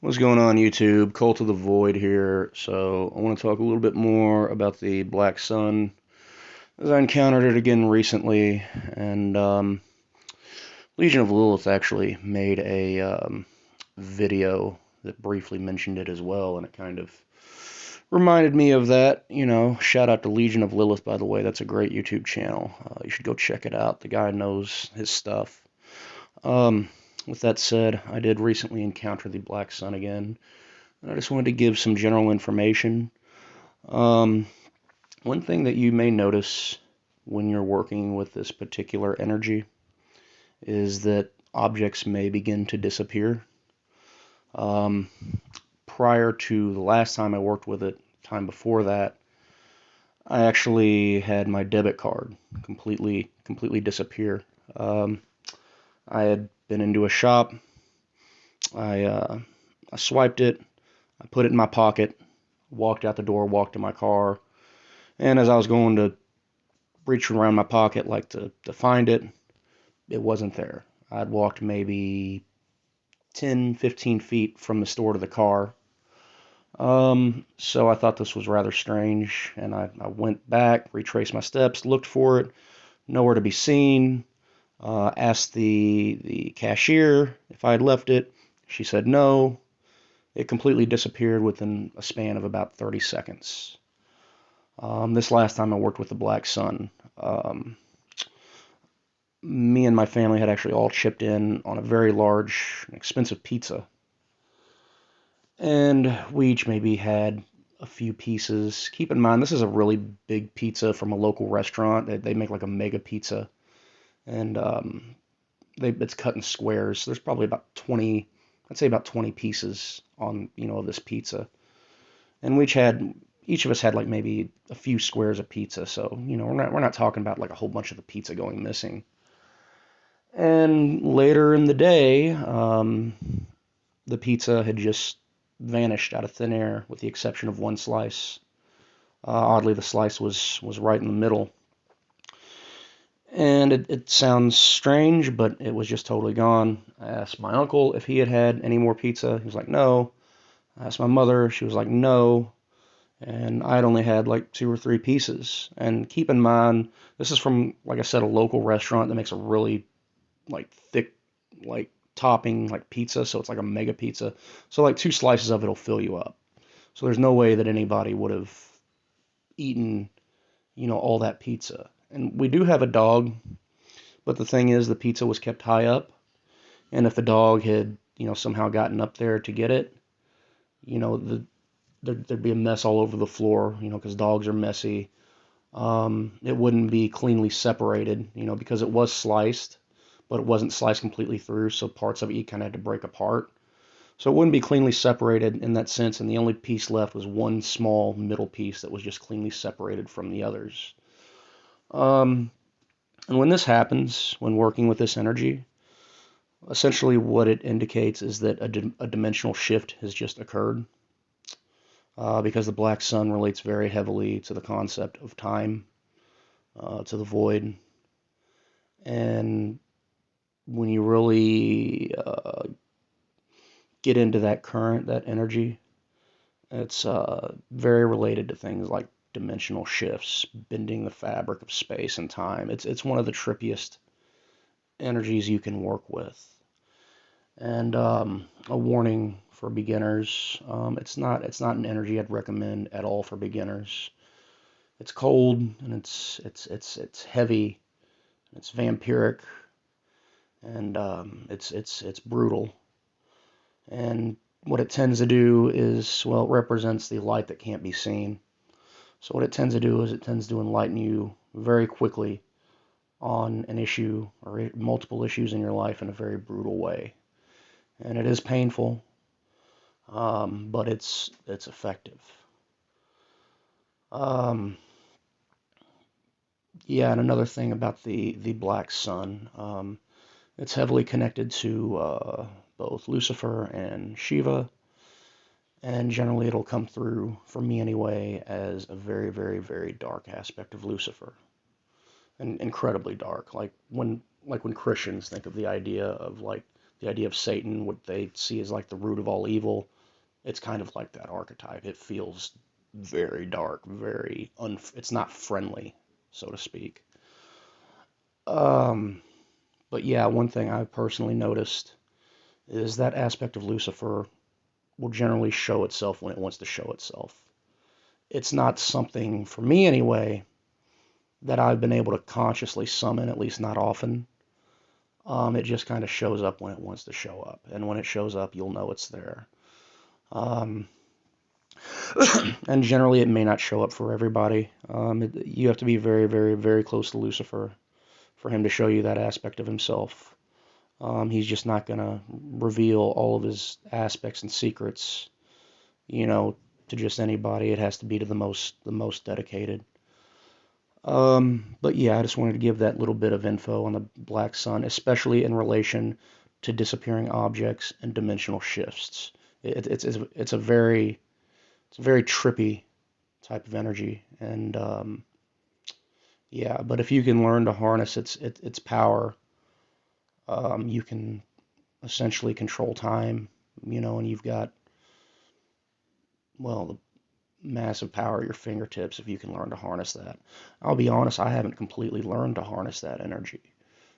What's going on, YouTube? Cult of the Void here. So, I want to talk a little bit more about the Black Sun, as I encountered it again recently. And Legion of Lilith actually made a video that briefly mentioned it as well, and it kind of reminded me of that. Shout out to Legion of Lilith, by the way. That's a great YouTube channel. You should go check it out. The guy knows his stuff. Um, with that said, I did recently encounter the Black Sun again. I just wanted to give some general information. Um, One thing that you may notice when you're working with this particular energy is that objects may begin to disappear. Um, Prior to the last time I worked with it, time before that, I actually had my debit card completely disappear. Um, I had been into a shop. I uh, I swiped it. I put it in my pocket. Walked out the door. Walked to my car. And as I was going to reach around my pocket like to find it, it wasn't there. I'd walked maybe 10, 15 feet from the store to the car. So I thought this was rather strange, and I went back, retraced my steps, looked for it, nowhere to be seen. Asked the cashier if I had left it. She said no. It completely disappeared within a span of about 30 seconds. This last time I worked with the Black Sun. Me and my family had actually all chipped in on a very large, expensive pizza. And we each maybe had a few pieces. Keep in mind, this is a really big pizza from a local restaurant. They make like a mega pizza. And it's cut in squares. There's probably about 20, I'd say about 20 pieces on, of this pizza. And each of us had like maybe a few squares of pizza. So, we're not talking about like a whole bunch of the pizza going missing. And later in the day, the pizza had just vanished out of thin air, with the exception of one slice. Oddly, the slice was right in the middle. And it sounds strange, but it was just totally gone. I asked my uncle if he had any more pizza. He was like, no. I asked my mother. She was like, no. And I'd only had like two or three pieces. And keep in mind, this is from, like I said, a local restaurant that makes a really like thick, like topping, like pizza. So it's like a mega pizza. So like two slices of it'll fill you up. So there's no way that anybody would have eaten, all that pizza. And we do have a dog, but the thing is, the pizza was kept high up, and if the dog had, somehow gotten up there to get it, you know, the there'd be a mess all over the floor, because dogs are messy. It wouldn't be cleanly separated, because it was sliced, but it wasn't sliced completely through, so parts of it you kind of had to break apart. So it wouldn't be cleanly separated in that sense, and the only piece left was one small middle piece that was just cleanly separated from the others. Um, and when this happens, when working with this energy, essentially what it indicates is that a dimensional shift has just occurred, because the Black Sun relates very heavily to the concept of time, to the void. And when you really get into that current, that energy, it's very related to things like dimensional shifts, bending the fabric of space and time. It's one of the trippiest energies you can work with. And a warning for beginners: it's not an energy I'd recommend at all for beginners. It's cold, and it's heavy. It's vampiric, and it's brutal. And what it tends to do is, well, it represents the light that can't be seen. So what it tends to do is it tends to enlighten you very quickly on an issue or multiple issues in your life in a very brutal way. And it is painful, but it's effective. Um, yeah, and another thing about the Black Sun, it's heavily connected to both Lucifer and Shiva, and generally it'll come through, for me anyway, as a very, very, very dark aspect of Lucifer, and incredibly dark. Like when Christians think of the idea of like the idea of Satan, what they see as like the root of all evil, it's kind of like that archetype. It feels very dark, it's not friendly, so to speak. Um, but yeah, one thing I've personally noticed is that aspect of Lucifer will generally show itself when it wants to show itself. It's not something, for me anyway, that I've been able to consciously summon, at least not often. It just kind of shows up when it wants to show up. And when it shows up, you'll know it's there. Um, and generally, it may not show up for everybody. You have to be very, very, very close to Lucifer for him to show you that aspect of himself. He's just not going to reveal all of his aspects and secrets, you know, to just anybody. It has to be to the most dedicated. But yeah, I just wanted to give that little bit of info on the Black Sun, especially in relation to disappearing objects and dimensional shifts. It's a very trippy type of energy, and yeah. But if you can learn to harness its power, you can essentially control time, and you've got, well, the massive power at your fingertips if you can learn to harness that. I'll be honest, I haven't completely learned to harness that energy.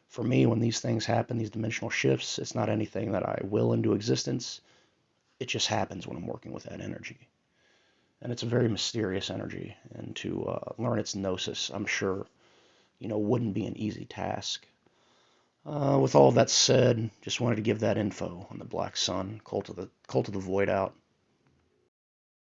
For me, when these things happen, these dimensional shifts, it's not anything that I will into existence. It just happens when I'm working with that energy. And it's a very mysterious energy. And to learn its gnosis, I'm sure, wouldn't be an easy task. With all of that said, just wanted to give that info on the Black Sun, Cult of the Void out.